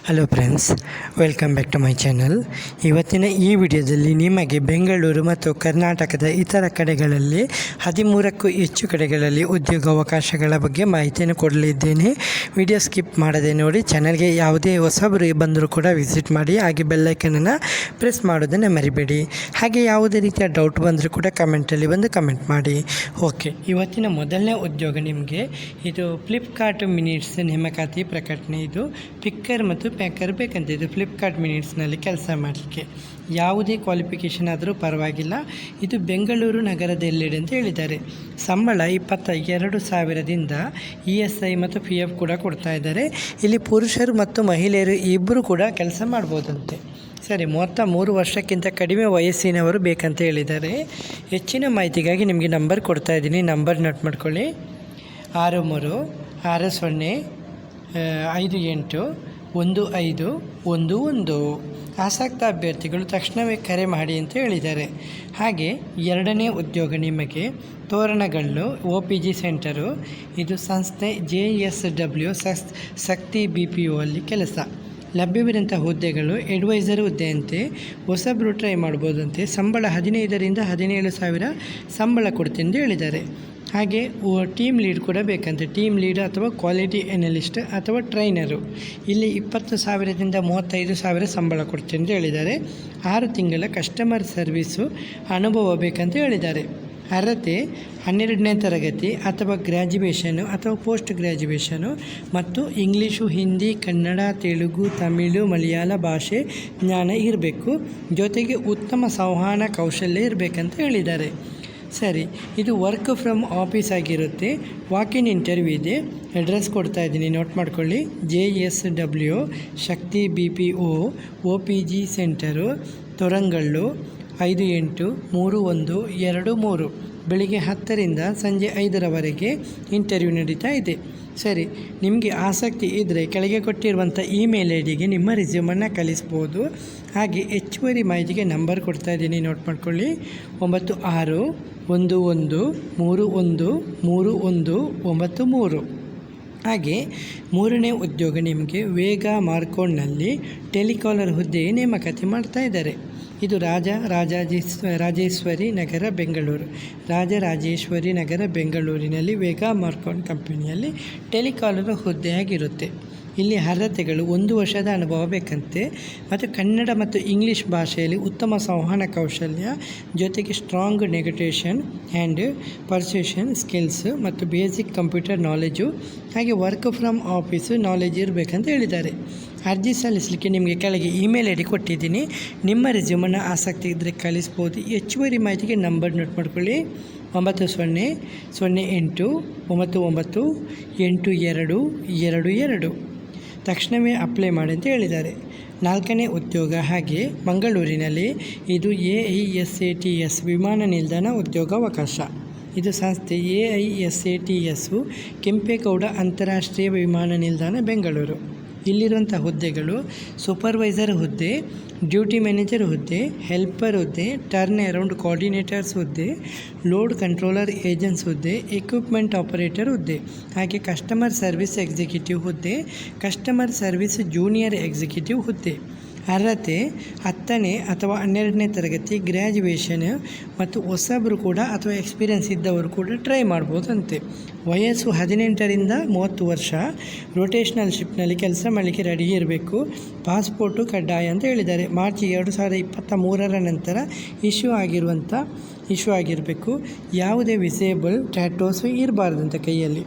Hello friends, welcome back to my channel. ಇವತ್ತಿನ ಈ ವಿಡಿಯೋದಲ್ಲಿ ನಿಮಗೆ ಬೆಂಗಳೂರು ಮತ್ತು ಕರ್ನಾಟಕದ ಇತರ ಕಡೆಗಳಲ್ಲಿ 13ಕ್ಕೂ ಹೆಚ್ಚು ಕಡೆಗಳಲ್ಲಿ ಉದ್ಯೋಗಾವಕಾಶಗಳ ಬಗ್ಗೆ ಮಾಹಿತಿಯನ್ನು ಕೊಡಲಿದ್ದೇನೆ. ವಿಡಿಯೋ ಸ್ಕಿಪ್ ಮಾಡದೆ ನೋಡಿ. ಚಾನಲ್ಗೆ ಯಾವುದೇ ಹೊಸಬರು ಬಂದರೂ ಕೂಡ ವಿಸಿಟ್ ಮಾಡಿ, ಹಾಗೆ ಬೆಲ್ಲೈಕನನ್ನು ಪ್ರೆಸ್ ಮಾಡೋದನ್ನು ಮರಿಬೇಡಿ. ಹಾಗೆ ಯಾವುದೇ ರೀತಿಯ ಡೌಟ್ ಬಂದರೂ ಕೂಡ ಕಮೆಂಟಲ್ಲಿ ಬಂದು ಕಮೆಂಟ್ ಮಾಡಿ. ಓಕೆ, ಇವತ್ತಿನ ಮೊದಲನೇ ಉದ್ಯೋಗ ನಿಮಗೆ ಇದು ಫ್ಲಿಪ್ಕಾರ್ಟ್ ಮಿನಿಟ್ಸ್ ನೇಮಕಾತಿ ಪ್ರಕಟಣೆ. ಇದು ಪಿಕ್ಕರ್ ಮತ್ತು ಪ್ಯಾಕರ್ ಬೇಕಂತ. ಇದು ಫ್ಲಿಪ್ಕಾರ್ಟ್ ಮಿನಿಟ್ಸ್ನಲ್ಲಿ ಕೆಲಸ ಮಾಡಲಿಕ್ಕೆ ಯಾವುದೇ ಕ್ವಾಲಿಫಿಕೇಷನ್ ಆದರೂ ಪರವಾಗಿಲ್ಲ. ಇದು ಬೆಂಗಳೂರು ನಗರದೆಲ್ಲೆಡೆ ಅಂತ ಹೇಳಿದ್ದಾರೆ. ಸಂಬಳ 22,000ದಿಂದ ESI ಮತ್ತು PF ಕೂಡ ಕೊಡ್ತಾ ಇದ್ದಾರೆ. ಇಲ್ಲಿ ಪುರುಷರು ಮತ್ತು ಮಹಿಳೆಯರು ಇಬ್ಬರು ಕೂಡ ಕೆಲಸ ಮಾಡ್ಬೋದಂತೆ. ಸರಿ, 33 ವರ್ಷಕ್ಕಿಂತ ಕಡಿಮೆ ವಯಸ್ಸಿನವರು ಬೇಕಂತ ಹೇಳಿದ್ದಾರೆ. ಹೆಚ್ಚಿನ ಮಾಹಿತಿಗಾಗಿ ನಿಮಗೆ ನಂಬರ್ ಕೊಡ್ತಾ ಇದ್ದೀನಿ, ನಂಬರ್ ನೋಟ್ ಮಾಡ್ಕೊಳ್ಳಿ. 6360581511. ಆಸಕ್ತ ಅಭ್ಯರ್ಥಿಗಳು ತಕ್ಷಣವೇ ಕರೆ ಮಾಡಿ ಅಂತ ಹೇಳಿದ್ದಾರೆ. ಹಾಗೆ ಎರಡನೇ ಉದ್ಯೋಗ ನಿಮಗೆ ತೋರಣಗಲ್ಲು OPG ಸೆಂಟರು. ಇದು ಸಂಸ್ಥೆ JSW ಶಕ್ತಿ BPO ಅಲ್ಲಿ ಕೆಲಸ. ಲಭ್ಯವಿರುವಂಥ ಹುದ್ದೆಗಳು ಅಡ್ವೈಸರ್ ಹುದ್ದೆಯಂತೆ. ಹೊಸಬ್ರು ಟ್ರೈ ಮಾಡ್ಬೋದಂತೆ. ಸಂಬಳ 15,000ರಿಂದ 17,000 ಸಂಬಳ ಕೊಡ್ತೀನಿ ಅಂತ ಹೇಳಿದ್ದಾರೆ. ಹಾಗೆ ಟೀಮ್ ಲೀಡ್ ಕೂಡ ಬೇಕಂತೆ. ಟೀಮ್ ಲೀಡ್ ಅಥವಾ ಕ್ವಾಲಿಟಿ ಎನಲಿಸ್ಟ್ ಅಥವಾ ಟ್ರೈನರು. ಇಲ್ಲಿ 20,000ದಿಂದ 35,000 ಸಂಬಳ ಕೊಡ್ತೀನಿ ಅಂತ ಹೇಳಿದ್ದಾರೆ. 6 ತಿಂಗಳ ಕಸ್ಟಮರ್ ಸರ್ವಿಸು ಅನುಭವ ಬೇಕಂತ ಹೇಳಿದ್ದಾರೆ. ಅರ್ಹತೆ 12ನೇ ತರಗತಿ ಅಥವಾ ಗ್ರ್ಯಾಜುಯೇಷನು ಅಥವಾ ಪೋಸ್ಟ್ ಗ್ರ್ಯಾಜುಯೇಷನು ಮತ್ತು ಇಂಗ್ಲೀಷು, ಹಿಂದಿ, ಕನ್ನಡ, ತೆಲುಗು, ತಮಿಳು, ಮಲಯಾಳ ಭಾಷೆ ಜ್ಞಾನ ಇರಬೇಕು. ಜೊತೆಗೆ ಉತ್ತಮ ಸಂವಹನ ಕೌಶಲ್ಯ ಇರಬೇಕಂತ ಹೇಳಿದ್ದಾರೆ. ಸರಿ, ಇದು ವರ್ಕ್ ಫ್ರಮ್ ಆಫೀಸ್ ಆಗಿರುತ್ತೆ. ವಾಕಿನ್ ಇಂಟರ್ವ್ಯೂ ಇದೆ. ಅಡ್ರೆಸ್ ಕೊಡ್ತಾ ಇದ್ದೀನಿ, ನೋಟ್ ಮಾಡ್ಕೊಳ್ಳಿ. JSW ಶಕ್ತಿ BPO OPG ಸೆಂಟರು, ತೋರಣಗಲ್ಲು 583123. ಬೆಳಿಗ್ಗೆ 10ರಿಂದ ಸಂಜೆ 5ರವರೆಗೆ ಇಂಟರ್ವ್ಯೂ ನಡೀತಾ ಇದೆ. ಸರಿ, ನಿಮಗೆ ಆಸಕ್ತಿ ಇದ್ದರೆ ಕೆಳಗೆ ಕೊಟ್ಟಿರುವಂಥ ಇಮೇಲ್ IDಗೆ ನಿಮ್ಮ ರಿಸ್ಯೂಮನ್ನು ಕಳಿಸ್ಬೋದು. ಹಾಗೆ ಹೆಚ್ಚುವರಿ ಮಾಹಿತಿಗೆ ನಂಬರ್ ಕೊಡ್ತಾ ಇದ್ದೀನಿ, ನೋಟ್ ಮಾಡ್ಕೊಳ್ಳಿ. 9611313193. ಹಾಗೆ ಮೂರನೇ ಉದ್ಯೋಗ ನಿಮಗೆ ವೇಗ ಮಾರ್ಕೋಡ್ನಲ್ಲಿ ಟೆಲಿಕಾಲರ್ ಹುದ್ದೆ ನೇಮಕಾತಿ ಮಾಡ್ತಾ ಇದ್ದಾರೆ. ಇದು ರಾಜರಾಜೇಶ್ವರಿ ನಗರ ಬೆಂಗಳೂರಿನಲ್ಲಿ ವೇಗ ಮಾರ್ಕೋಡ್ ಕಂಪನಿಯಲ್ಲಿ ಟೆಲಿಕಾಲರ್ ಹುದ್ದೆಯಾಗಿರುತ್ತೆ. ಇಲ್ಲಿ ಅರ್ಹತೆಗಳು 1 ವರ್ಷದ ಅನುಭವ ಬೇಕಂತೆ. ಮತ್ತು ಕನ್ನಡ ಮತ್ತು ಇಂಗ್ಲೀಷ್ ಭಾಷೆಯಲ್ಲಿ ಉತ್ತಮ ಸಂವಹನ ಕೌಶಲ್ಯ, ಜೊತೆಗೆ ಸ್ಟ್ರಾಂಗ್ ನೆಗೋಟಿಯೇಷನ್ ಆ್ಯಂಡ್ ಪರ್ಸುಯೇಷನ್ ಸ್ಕಿಲ್ಸ್ ಮತ್ತು ಬೇಸಿಕ್ ಕಂಪ್ಯೂಟರ್ ನಾಲೆಜು, ಹಾಗೆ ವರ್ಕ್ ಫ್ರಮ್ ಆಫೀಸು ನಾಲೆಜ್ ಇರಬೇಕಂತ ಹೇಳಿದ್ದಾರೆ. ಅರ್ಜಿ ಸಲ್ಲಿಸಲಿಕ್ಕೆ ನಿಮಗೆ ಕೆಳಗೆ ಇಮೇಲ್ ID ಕೊಟ್ಟಿದ್ದೀನಿ. ನಿಮ್ಮ ರೆಸ್ಯೂಮನ್ನು ಆಸಕ್ತಿ ಇದ್ದರೆ ಕಳಿಸ್ಬೋದು. ಹೆಚ್ಚುವರಿ ಮಾಹಿತಿಗೆ ನಂಬರ್ ನೋಟ್ ಮಾಡ್ಕೊಳ್ಳಿ. 9008998222. ತಕ್ಷಣವೇ ಅಪ್ಲೈ ಮಾಡಿ ಅಂತ ಹೇಳಿದ್ದಾರೆ. 4ನೇ ಉದ್ಯೋಗ ಹಾಗೆ ಮಂಗಳೂರಿನಲ್ಲಿ ಇದು AISATS ವಿಮಾನ ನಿಲ್ದಾಣ ಉದ್ಯೋಗಾವಕಾಶ. ಇದು ಸಂಸ್ಥೆ AISATS ಕೆಂಪೇಗೌಡ ಅಂತಾರಾಷ್ಟ್ರೀಯ ವಿಮಾನ ನಿಲ್ದಾಣ ಬೆಂಗಳೂರು. ಇಲ್ಲಿರುವಂಥ ಹುದ್ದೆಗಳು ಸೂಪರ್ವೈಸರ್ ಹುದ್ದೆ, ಡ್ಯೂಟಿ ಮ್ಯಾನೇಜರ್ ಹುದ್ದೆ, ಹೆಲ್ಪರ್ ಹುದ್ದೆ, ಟರ್ನ್ ಅರೌಂಡ್ ಕೋಆರ್ಡಿನೇಟರ್ಸ್ ಹುದ್ದೆ, ಲೋಡ್ ಕಂಟ್ರೋಲರ್ ಏಜೆಂಟ್ಸ್ ಹುದ್ದೆ, ಎಕ್ವಿಪ್ಮೆಂಟ್ ಆಪರೇಟರ್ ಹುದ್ದೆ, ಹಾಗೆ ಕಸ್ಟಮರ್ ಸರ್ವಿಸ್ ಎಕ್ಸಿಕ್ಯೂಟಿವ್ ಹುದ್ದೆ, ಕಸ್ಟಮರ್ ಸರ್ವಿಸ್ ಜೂನಿಯರ್ ಎಕ್ಸಿಕ್ಯೂಟಿವ್ ಹುದ್ದೆ. ಅರ್ಹತೆ 10ನೇ ಅಥವಾ 12ನೇ ತರಗತಿ ಗ್ರ್ಯಾಜುಯೇಷನ್ ಮತ್ತು ಹೊಸಬರು ಕೂಡ ಅಥವಾ ಎಕ್ಸ್ಪೀರಿಯನ್ಸ್ ಇದ್ದವರು ಕೂಡ ಟ್ರೈ ಮಾಡ್ಬೋದಂತೆ. ವಯಸ್ಸು 18ರಿಂದ 30 ವರ್ಷ. ರೊಟೇಷ್ನಲ್ ಶಿಫ್ಟ್ನಲ್ಲಿ ಕೆಲಸ ಮಾಡಲಿಕ್ಕೆ ರೆಡಿ ಇರಬೇಕು. ಪಾಸ್ಪೋರ್ಟು ಕಡ್ಡಾಯ ಅಂತ ಹೇಳಿದ್ದಾರೆ. ಮಾರ್ಚ್ 2023 ನಂತರ ಇಶ್ಯೂ ಆಗಿರಬೇಕು. ಯಾವುದೇ ವಿಸೇಬಲ್ ಟ್ಯಾಟೋಸು ಇರಬಾರ್ದಂತ ಕೈಯಲ್ಲಿ.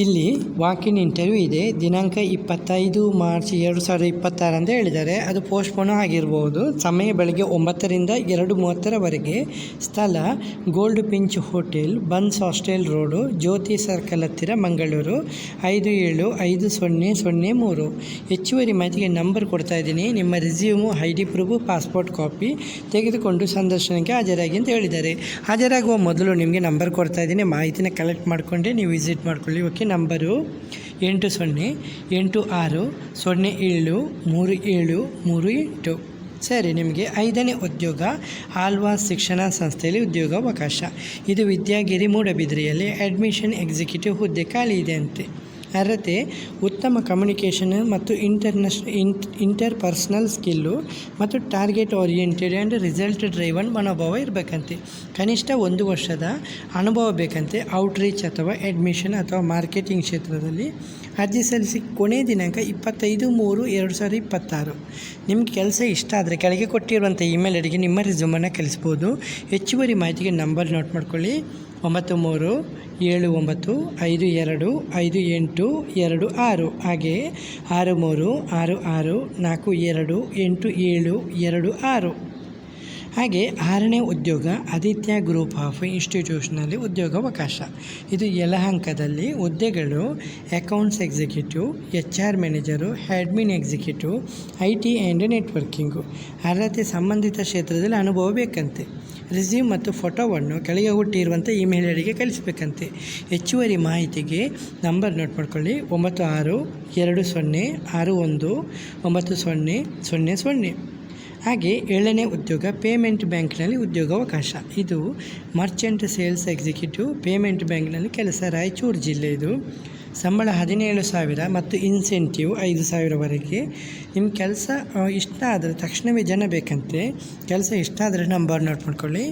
ಇಲ್ಲಿ ವಾಕಿನ್ ಇಂಟರ್ವ್ಯೂ ಇದೆ. ದಿನಾಂಕ 25 ಮಾರ್ಚ್ 2026 ಅಂತ ಹೇಳಿದ್ದಾರೆ. ಅದು ಪೋಸ್ಟ್ಪೋನ್ ಆಗಿರ್ಬೋದು. ಸಮಯ ಬೆಳಗ್ಗೆ 9ರಿಂದ 2:30ರವರೆಗೆ. ಸ್ಥಳ Goldfinch hotel, Bunts hostel road, Jyothi circle ಹತ್ತಿರ, ಮಂಗಳೂರು 575003. ಹೆಚ್ಚುವರಿ ಮಾಹಿತಿಗೆ ನಂಬರ್ ಕೊಡ್ತಾ ಇದ್ದೀನಿ. ನಿಮ್ಮ resume, ID proof, passport copy ತೆಗೆದುಕೊಂಡು ಸಂದರ್ಶನಕ್ಕೆ ಹಾಜರಾಗಿ ಅಂತ ಹೇಳಿದ್ದಾರೆ. ಹಾಜರಾಗುವ ಮೊದಲು ನಿಮಗೆ ನಂಬರ್ ಕೊಡ್ತಾ ಇದ್ದೀನಿ, ಮಾಹಿತಿನ ಕಲೆಕ್ಟ್ ಮಾಡಿಕೊಂಡೆ ನೀವು ವಿಸಿಟ್ ಮಾಡ್ಕೊಳ್ಳಿ. Okay, number 8086073738. ಸರಿ, ನಿಮಗೆ 5ನೇ ಉದ್ಯೋಗ ಆಳ್ವಾಸ್ ಶಿಕ್ಷಣ ಸಂಸ್ಥೆಯಲ್ಲಿ ಉದ್ಯೋಗಾವಕಾಶ. ಇದು ವಿದ್ಯಾಗಿರಿ ಮೂಡಬಿದ್ರಿಯಲ್ಲಿ ಅಡ್ಮಿಷನ್ ಎಕ್ಸಿಕ್ಯೂಟಿವ್ ಹುದ್ದೆ ಖಾಲಿ ಇದೆ ಅಂತೆ. ಅರ್ಹತೆ ಉತ್ತಮ ಕಮ್ಯುನಿಕೇಷನ್ ಮತ್ತು ಇಂಟರ್ಪರ್ಸನಲ್ ಸ್ಕಿಲ್ಲು ಮತ್ತು target oriented and result driven ಮನೋಭಾವ ಇರಬೇಕಂತೆ. ಕನಿಷ್ಠ 1 ವರ್ಷದ ಅನುಭವ ಬೇಕಂತೆ. ಔಟ್ರೀಚ್ ಅಥವಾ ಅಡ್ಮಿಷನ್ ಅಥವಾ ಮಾರ್ಕೆಟಿಂಗ್ ಕ್ಷೇತ್ರದಲ್ಲಿ ಅರ್ಜಿ ಸಲ್ಲಿಸಿ ಕೊನೆಯ ದಿನಾಂಕ 25/3/2026. ನಿಮ್ಗೆ ಕೆಲಸ ಇಷ್ಟ ಆದರೆ ಕೆಳಗೆ ಕೊಟ್ಟಿರುವಂಥ ಇಮೇಲ್ ಐಡಿಗೆ ನಿಮ್ಮ ರೆಸ್ಯೂಮನ್ನು ಕಳಿಸ್ಬೋದು. ಹೆಚ್ಚುವರಿ ಮಾಹಿತಿಗೆ ನಂಬರ್ ನೋಟ್ ಮಾಡ್ಕೊಳ್ಳಿ: 9379525826, ಹಾಗೆ 6366428726. ಹಾಗೆ 6ನೇ ಉದ್ಯೋಗ ಆದಿತ್ಯ ಗ್ರೂಪ್ ಆಫ್ ಇನ್ಸ್ಟಿಟ್ಯೂಷನಲ್ಲಿ ಉದ್ಯೋಗಾವಕಾಶ. ಇದು ಯಲಹಂಕದಲ್ಲಿ. ಹುದ್ದೆಗಳು accounts executive, HR manager, admin executive, IT and networking. ಅರ್ಹತೆ ಸಂಬಂಧಿತ ಕ್ಷೇತ್ರದಲ್ಲಿ ಅನುಭವ ಬೇಕಂತೆ. ರೆಸ್ಯೂಮ್ ಮತ್ತು ಫೋಟೋವನ್ನು ಕೆಳಗೆ ಹುಟ್ಟಿರುವಂಥ ಇಮೇಲ್ ಐಡಿಗೆ ಕಳಿಸಬೇಕಂತೆ. ಹೆಚ್ಚುವರಿ ಮಾಹಿತಿಗೆ ನಂಬರ್ ನೋಟ್ ಮಾಡ್ಕೊಳ್ಳಿ: 9620619000. ಹಾಗೆ 7ನೇ ಉದ್ಯೋಗ ಪೇಮೆಂಟ್ ಬ್ಯಾಂಕ್ನಲ್ಲಿ ಉದ್ಯೋಗಾವಕಾಶ. ಇದು ಮರ್ಚೆಂಟ್ ಸೇಲ್ಸ್ ಎಕ್ಸಿಕ್ಯೂಟಿವ್, ಪೇಮೆಂಟ್ ಬ್ಯಾಂಕ್ನಲ್ಲಿ ಕೆಲಸ. ರಾಯಚೂರು ಜಿಲ್ಲೆ. ಇದು ಸಂಬಳ 17,000 ಮತ್ತು ಇನ್ಸೆಂಟಿವ್ 5,000ವರೆಗೆ. ನಿಮ್ಮ ಕೆಲಸ ಇಷ್ಟ ಆದರೆ ತಕ್ಷಣವೇ ಜನ ಬೇಕಂತೆ. ಕೆಲಸ ಇಷ್ಟ ಆದರೆ ನಂಬರ್ ನೋಟ್ ಮಾಡ್ಕೊಳ್ಳಿ: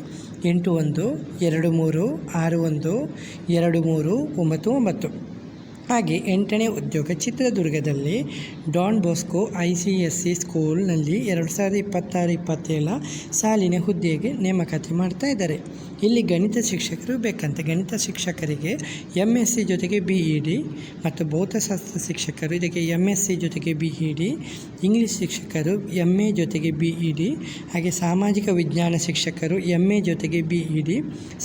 8123612399. ಹಾಗೆ 8ನೇ ಉದ್ಯೋಗ ಚಿತ್ರದುರ್ಗದಲ್ಲಿ ಡಾನ್ ಬೋಸ್ಕೋ ICSE ಸ್ಕೂಲ್ನಲ್ಲಿ 2026-27 ಸಾಲಿನ ಹುದ್ದೆಗೆ ನೇಮಕಾತಿ ಮಾಡ್ತಾ ಇದ್ದಾರೆ. ಇಲ್ಲಿ ಗಣಿತ ಶಿಕ್ಷಕರು ಬೇಕಂತೆ. ಗಣಿತ ಶಿಕ್ಷಕರಿಗೆ MSc ಜೊತೆಗೆ BEd ಮತ್ತು ಭೌತಶಾಸ್ತ್ರ ಶಿಕ್ಷಕರು ಇದಕ್ಕೆ MSc ಜೊತೆಗೆ BEd, ಇಂಗ್ಲೀಷ್ ಶಿಕ್ಷಕರು MA ಜೊತೆಗೆ BEd, ಹಾಗೆ ಸಾಮಾಜಿಕ ವಿಜ್ಞಾನ ಶಿಕ್ಷಕರು MA ಜೊತೆಗೆ BEd,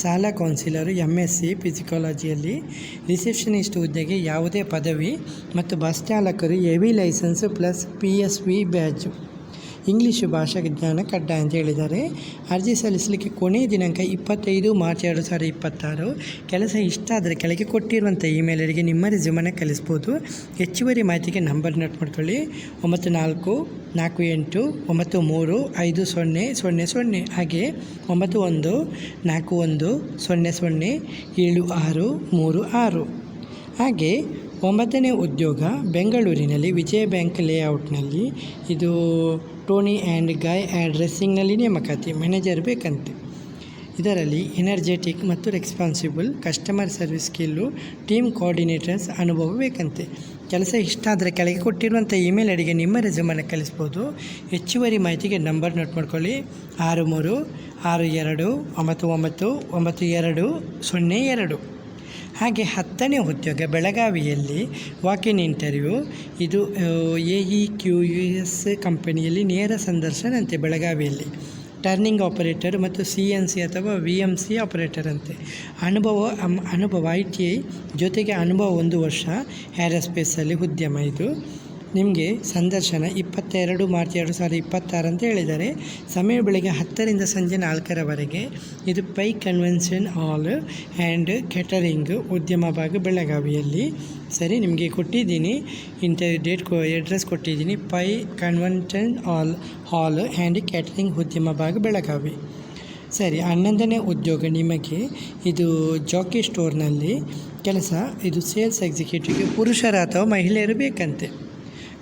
ಶಾಲಾ ಕೌನ್ಸಿಲರು MSc ಫಿಸಿಕಾಲಜಿಯಲ್ಲಿ. ರಿಸೆಪ್ಷನಿಸ್ಟ್ ಹುದ್ದೆಗೆ ಯಾವುದೇ ಪದವಿ ಮತ್ತು ಬಸ್ ಚಾಲಕರು heavy license plus PSV badge. English ಭಾಷಾ ಜ್ಞಾನ ಕಡ್ಡಾಯ ಅಂತ ಹೇಳಿದ್ದಾರೆ. ಅರ್ಜಿ ಸಲ್ಲಿಸಲಿಕ್ಕೆ ಕೊನೆಯ ದಿನಾಂಕ 25 ಮಾರ್ಚ್ 2026. ಕೆಲಸ ಇಷ್ಟ ಆದರೆ ಕೆಳಗೆ ಕೊಟ್ಟಿರುವಂಥ ಇಮೇಲ್ ಐಡಿಗೆ ನಿಮ್ಮ ರೆಸ್ಯೂಮನ್ನು ಕಳಿಸ್ಬೋದು. ಹೆಚ್ಚುವರಿ ಮಾಹಿತಿಗೆ ನಂಬರ್ ನೋಟ್ ಮಾಡ್ಕೊಳ್ಳಿ: 9448935000, ಹಾಗೆ 9141007636. ಹಾಗೆ 9ನೇ ಉದ್ಯೋಗ ಬೆಂಗಳೂರಿನಲ್ಲಿ ವಿಜಯ ಬ್ಯಾಂಕ್ ಲೇಔಟ್ನಲ್ಲಿ. ಇದು ಟೋನಿ ಆ್ಯಂಡ್ ಗಾಯ್ ಡ್ರೆಸ್ಸಿಂಗ್ನಲ್ಲಿ ನೇಮಕಾತಿ. ಮ್ಯಾನೇಜರ್ ಬೇಕಂತೆ. ಇದರಲ್ಲಿ ಎನರ್ಜೆಟಿಕ್ ಮತ್ತು responsible, customer service skill, team coordinators ಅನುಭವ ಬೇಕಂತೆ. ಕೆಲಸ ಇಷ್ಟ ಆದರೆ ಕೆಳಗೆ ಕೊಟ್ಟಿರುವಂಥ ಇಮೇಲ್ ಐಡಿಗೆ ನಿಮ್ಮ ರೆಸ್ಯೂಮನ್ನು ಕಳಿಸ್ಬೋದು. ಹೆಚ್ಚುವರಿ ಮಾಹಿತಿಗೆ ನಂಬರ್ ನೋಟ್ ಮಾಡ್ಕೊಳ್ಳಿ: 6362999992. ಹಾಗೆ 10ನೇ ಉದ್ಯೋಗ ಬೆಳಗಾವಿಯಲ್ಲಿ ವಾಕಿನ್ ಇಂಟರ್ವ್ಯೂ. ಇದು AEQUS ಕಂಪನಿಯಲ್ಲಿ ನೇರ ಸಂದರ್ಶನ ಅಂತೆ. ಬೆಳಗಾವಿಯಲ್ಲಿ ಟರ್ನಿಂಗ್ ಆಪರೇಟರ್ ಮತ್ತು CNC ಅಥವಾ VMC ಆಪರೇಟರ್ ಅಂತೆ. ಅನುಭವ ITI ಜೊತೆಗೆ ಅನುಭವ 1 ವರ್ಷ. ಏರೋಸ್ಪೇಸಲ್ಲಿ ಉದ್ಯಮ. ಇದು ನಿಮಗೆ ಸಂದರ್ಶನ 22 ಮಾರ್ಚ್ 2026 ಅಂತ ಹೇಳಿದ್ದಾರೆ. ಸಮಯ ಬೆಳಗ್ಗೆ 10ರಿಂದ ಸಂಜೆ 4ರವರೆಗೆ. ಇದು Pai convention hall and catering ಉದ್ಯಮ ಭಾಗ ಬೆಳಗಾವಿಯಲ್ಲಿ. ಸರಿ, ನಿಮಗೆ ಕೊಟ್ಟಿದ್ದೀನಿ ಅಡ್ರೆಸ್ ಕೊಟ್ಟಿದ್ದೀನಿ. Pai convention hall and catering ಉದ್ಯಮ ಭಾಗ ಬೆಳಗಾವಿ. ಸರಿ, 11ನೇ ಉದ್ಯೋಗ ನಿಮಗೆ ಇದು ಜಾಕಿ ಸ್ಟೋರ್ನಲ್ಲಿ ಕೆಲಸ. ಇದು ಸೇಲ್ಸ್ ಎಕ್ಸಿಕ್ಯೂಟಿವ್ಗೆ ಪುರುಷರ ಅಥವಾ ಮಹಿಳೆಯರು ಬೇಕಂತೆ.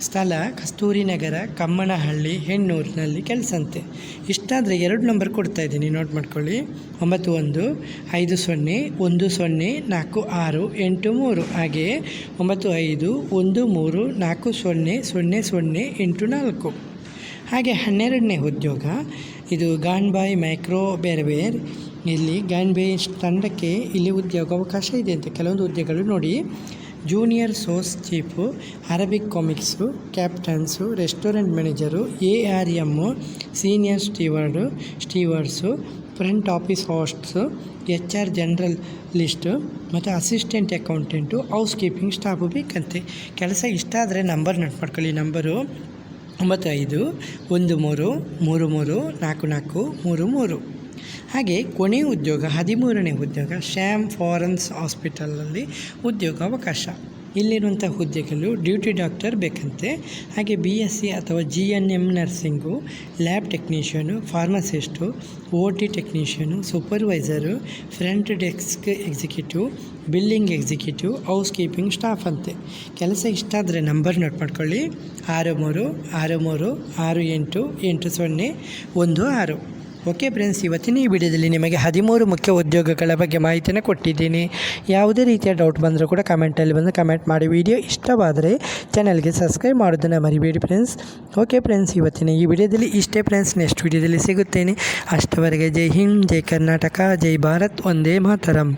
ಸ್ಥಳ ಕಸ್ತೂರಿ ನಗರ, ಕಮ್ಮನಹಳ್ಳಿ, ಹೆಣ್ಣೂರಿನಲ್ಲಿ ಕೆಲಸ ಅಂತೆ. ಇಷ್ಟಾದರೆ 2 ನಂಬರ್ ಕೊಡ್ತಾಯಿದ್ದೀನಿ, ನೋಟ್ ಮಾಡ್ಕೊಳ್ಳಿ: 9150104683, ಹಾಗೆಯೇ 9513400084. ಹಾಗೆ 12ನೇ ಉದ್ಯೋಗ ಇದು ಗಾನ್ಬಾಯ್ ಮೈಕ್ರೋ ಬೇರ್ವೇರ್. ಇಲ್ಲಿ ಗಾನ್ಬಾಯ್ ತಂಡಕ್ಕೆ ಇಲ್ಲಿ ಉದ್ಯೋಗಾವಕಾಶ ಇದೆ ಅಂತ. ಕೆಲವೊಂದು ಹುದ್ದೆಗಳು ನೋಡಿ: junior sous chief, Arabic commis, captains, restaurant manager, ARM, senior stewards, front office hosts, HR generalist ಮತ್ತು assistant accountant, housekeeping staff ಬೇಕಂತೆ. ಕೆಲಸ ಇಷ್ಟ ಆದರೆ ನಂಬರ್ ನೋಟ್ ಮಾಡ್ಕೊಳ್ಳಿ: ನಂಬರು 9513334433. ಹಾಗೆ ಕೊನೆಯ ಉದ್ಯೋಗ 13ನೇ ಉದ್ಯೋಗ ಶ್ಯಾಮ್ ಫಾರೆನ್ಸ್ ಹಾಸ್ಪಿಟಲಲ್ಲಿ ಉದ್ಯೋಗಾವಕಾಶ. ಇಲ್ಲಿರುವಂಥ ಹುದ್ದೆಗಳು ಡ್ಯೂಟಿ ಡಾಕ್ಟರ್ ಬೇಕಂತೆ. ಹಾಗೆ BSc ಅಥವಾ GNM nursing, lab technician, pharmacist, OT technician, supervisor, front desk executive, billing executive, housekeeping staff ಅಂತೆ. ಕೆಲಸ ಇಷ್ಟ ಆದರೆ ನಂಬರ್ ನೋಟ್ ಮಾಡ್ಕೊಳ್ಳಿ: 6363688016. ಓಕೆ ಫ್ರೆಂಡ್ಸ್, ಇವತ್ತಿನ ಈ ವಿಡಿಯೋದಲ್ಲಿ ನಿಮಗೆ 13 ಮುಖ್ಯ ಉದ್ಯೋಗಗಳ ಬಗ್ಗೆ ಮಾಹಿತಿಯನ್ನು ಕೊಟ್ಟಿದ್ದೀನಿ. ಯಾವುದೇ ರೀತಿಯ ಡೌಟ್ ಬಂದರೂ ಕೂಡ ಕಮೆಂಟಲ್ಲಿ ಬಂದು ಕಮೆಂಟ್ ಮಾಡಿ. ವಿಡಿಯೋ ಇಷ್ಟವಾದರೆ ಚಾನಲ್ಗೆ ಸಬ್ಸ್ಕ್ರೈಬ್ ಮಾಡೋದನ್ನು ಮರಿಬೇಡಿ ಫ್ರೆಂಡ್ಸ್. ಓಕೆ ಫ್ರೆಂಡ್ಸ್, ಇವತ್ತಿನ ಈ ವಿಡಿಯೋದಲ್ಲಿ ಇಷ್ಟೇ ಫ್ರೆಂಡ್ಸ್. ನೆಕ್ಸ್ಟ್ ವಿಡಿಯೋದಲ್ಲಿ ಸಿಗುತ್ತೇನೆ. ಅಷ್ಟವರೆಗೆ ಜೈ ಹಿಂದ್, ಜೈ ಕರ್ನಾಟಕ, ಜೈ ಭಾರತ್, ವಂದೇ ಮಾತರಂ.